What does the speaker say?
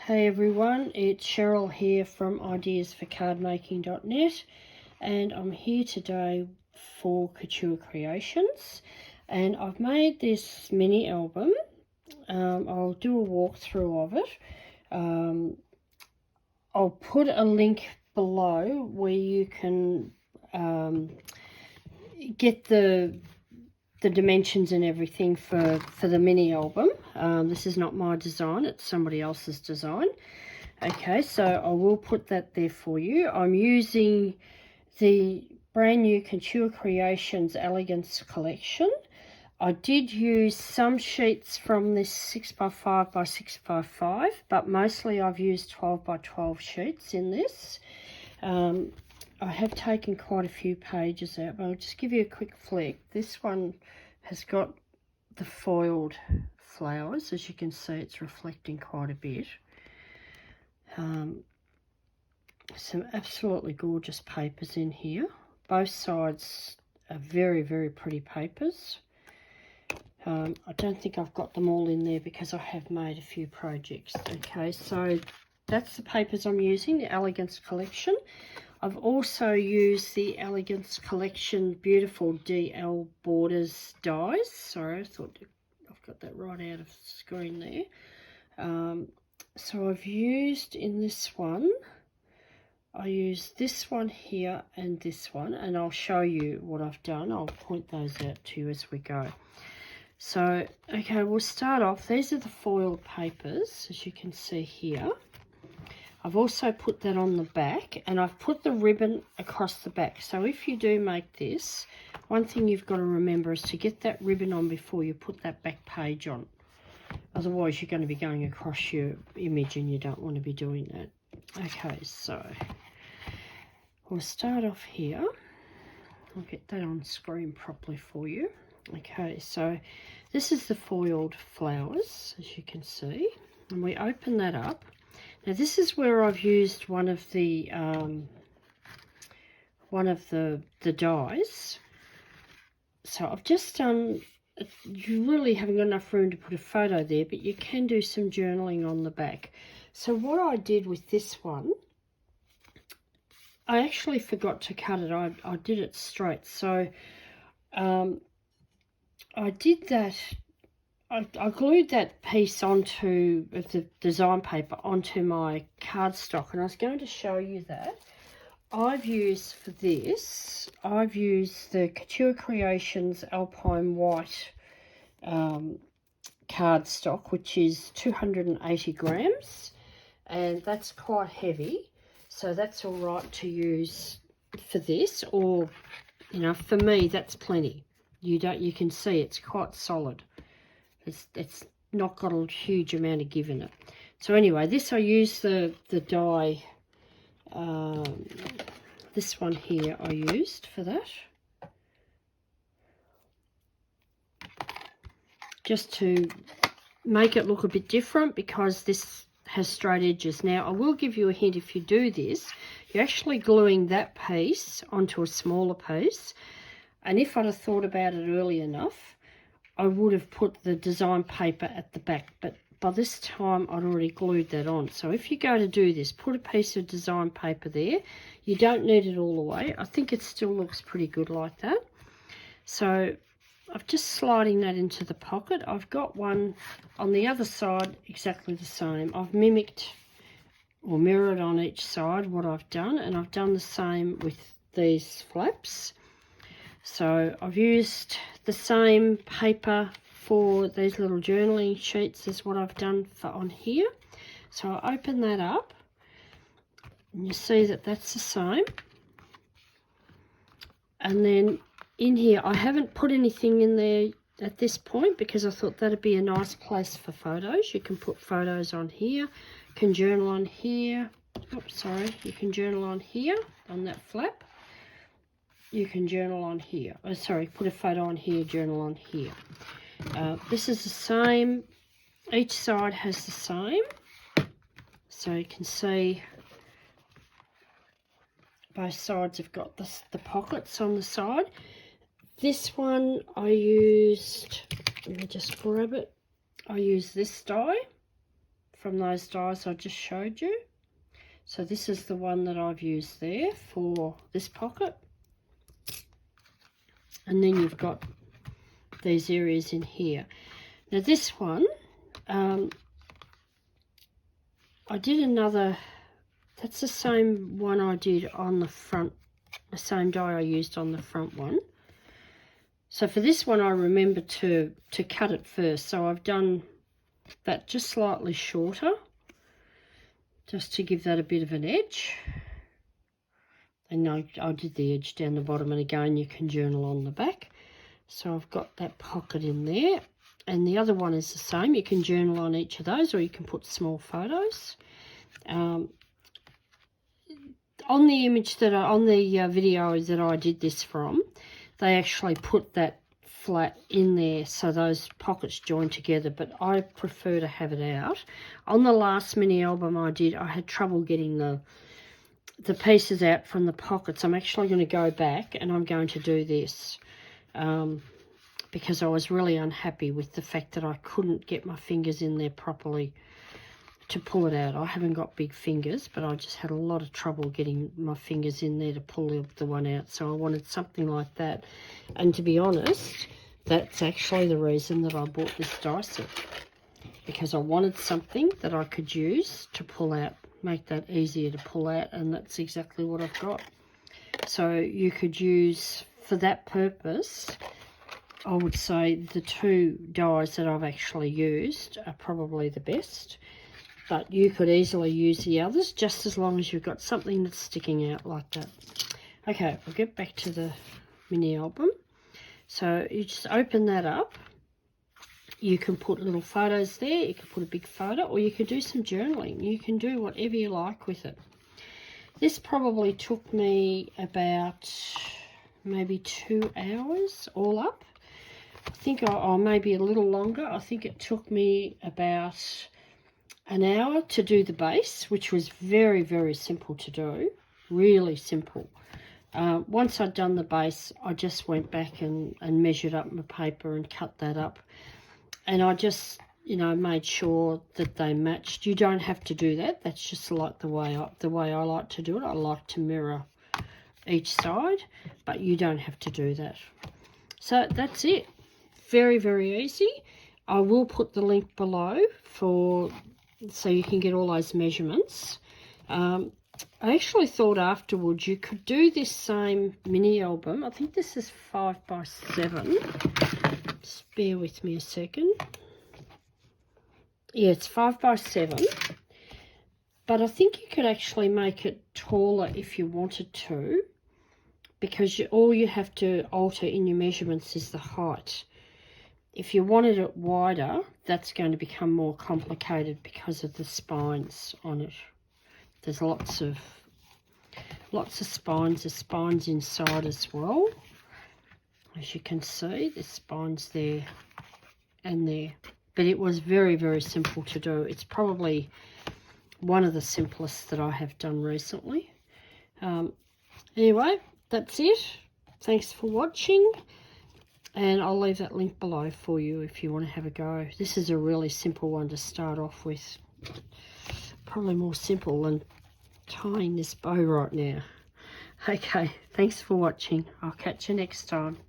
Hey everyone, it's Cheryl here from ideasforcardmaking.net, and I'm here today for Couture Creations, and I've made this mini album. I'll do a walkthrough of it. I'll put a link below where you can get the dimensions and everything for the mini album. This is not my design, it's somebody else's design. Okay, so I will put that there for you. I'm using the brand new Couture Creations Elegance Collection. I did use some sheets from this 6x5 by 6x5, but mostly I've used 12 by 12 sheets in this. I have taken quite a few pages out, but I'll just give you a quick flick. This one has got the foiled flowers. As you can see, it's reflecting quite a bit. Some absolutely gorgeous papers in here. Both sides are very, very pretty papers. I don't think I've got them all in there because I have made a few projects. Okay, so that's the papers I'm using, the Elegance Collection. I've also used the Elegance Collection beautiful DL Borders dies. Sorry, I thought I've got that right out of the screen there. So I've used in this one, I used this one here and this one, and I'll show you what I've done. I'll point those out to you as we go. So, okay, we'll start off. These are the foiled papers, as you can see here. I've also put that on the back, and I've put the ribbon across the back. So if you do make this, one thing you've got to remember is to get that ribbon on before you put that back page on. Otherwise, you're going to be going across your image, and you don't want to be doing that. Okay, so we'll start off here. I'll get that on screen properly for you. Okay, so this is the foiled flowers, as you can see, and we open that up. Now this is where I've used one of the dies. So I've just done. You really haven't got enough room to put a photo there, but you can do some journaling on the back. So what I did with this one, I actually forgot to cut it. I did it straight. So I did that. I glued that piece onto the design paper onto my cardstock, and I was going to show you that. I've used for this, I've used the Couture Creations Alpine White cardstock, which is 280 grams, and that's quite heavy, so that's all right to use for this, or for me that's plenty. You can see it's quite solid. It's not got a huge amount of give in it. So anyway, this I used the die. This one here I used for that, just to make it look a bit different, because this has straight edges. Now I will give you a hint. If you do this, you're actually gluing that piece onto a smaller piece, and if I'd have thought about it early enough, I would have put the design paper at the back, but by this time I'd already glued that on. So if you go to do this, put a piece of design paper there. You don't need it all the way. I think it still looks pretty good like that. So I'm just sliding that into the pocket. I've got one on the other side exactly the same. I've mimicked or mirrored on each side what I've done, and I've done the same with these flaps. So I've used the same paper for these little journaling sheets as what I've done for on here. So I open that up, and you see that that's the same. And then in here, I haven't put anything in there at this point because I thought that'd be a nice place for photos. You can put photos on here, you can journal on here. Oops, sorry, you can journal on here on that flap. You can journal on here. Oh, sorry, put a photo on here, journal on here. This is the same. Each side has the same. So you can see both sides have got the pockets on the side. This one I used, let me just grab it. I used this die from those dies I just showed you. So this is the one that I've used there for this pocket. And then you've got these areas in here. Now this one, I did another, that's the same one I did on the front, the same die I used on the front one. So for this one I remembered to cut it first. So I've done that just slightly shorter, just to give that a bit of an edge. And I did the edge down the bottom, and again you can journal on the back. So I've got that pocket in there, and the other one is the same. You can journal on each of those, or you can put small photos. On the image that on the video that I did this from, they actually put that flat in there so those pockets join together, but I prefer to have it out. On the last mini album I did, I had trouble getting the pieces out from the pockets. I'm actually going to go back and I'm going to do this because I was really unhappy with the fact that I couldn't get my fingers in there properly to pull it out. I haven't got big fingers, but I just had a lot of trouble getting my fingers in there to pull the one out. So I wanted something like that. And to be honest, that's actually the reason that I bought this die set, because I wanted something that I could use to pull out, make that easier to pull out, and that's exactly what I've got. So you could use, for that purpose, I would say the two dies that I've actually used are probably the best. But you could easily use the others, just as long as you've got something that's sticking out like that. Okay, we'll get back to the mini album. So you just open that up. You can put little photos there. You can put a big photo, or you can do some journaling. You can do whatever you like with it. This probably took me about maybe 2 hours all up. I think, or maybe a little longer. I think it took me about an hour to do the base, which was very, very simple to do, really simple. Once I'd done the base, I just went back and measured up my paper and cut that up. And I just, you know, made sure that they matched. You don't have to do that. That's just like the way I like to do it. I like to mirror each side, but you don't have to do that. So that's it. Very, very easy. I will put the link below so you can get all those measurements. I actually thought afterwards you could do this same mini album. I think this is 5x7. Just bear with me a second. Yeah, it's 5x7. But I think you could actually make it taller if you wanted to, because all you have to alter in your measurements is the height. If you wanted it wider, that's going to become more complicated because of the spines on it. There's lots of spines. There's spines inside as well. As you can see, there's spines there and there. But it was very, very simple to do. It's probably one of the simplest that I have done recently. Anyway, that's it. Thanks for watching. And I'll leave that link below for you if you want to have a go. This is a really simple one to start off with. Probably more simple than tying this bow right now. Okay, thanks for watching. I'll catch you next time.